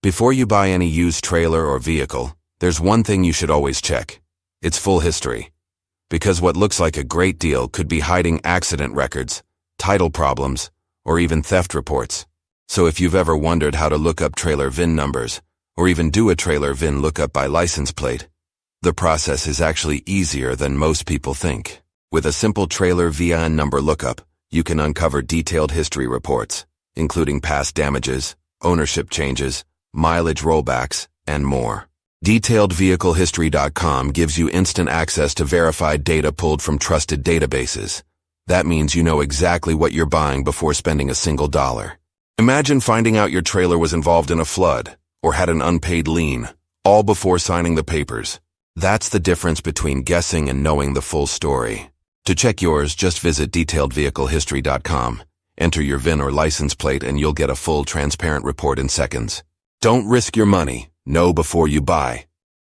Before you buy any used trailer or vehicle, there's one thing you should always check. Its full history. Because what looks like a great deal could be hiding accident records, title problems, or even theft reports. So if you've ever wondered how to look up trailer VIN numbers, or even do a trailer VIN lookup by license plate, the process is actually easier than most people think. With a simple trailer VIN number lookup, you can uncover detailed history reports, including past damages, ownership changes, mileage rollbacks, and more. DetailedVehicleHistory.com gives you instant access to verified data pulled from trusted databases. That means you know exactly what you're buying before spending a single dollar. Imagine finding out your trailer was involved in a flood or had an unpaid lien, all before signing the papers. That's the difference between guessing and knowing the full story. To check yours, just visit DetailedVehicleHistory.com. Enter your VIN or license plate and you'll get a full, transparent report in seconds. Don't risk your money. Know before you buy.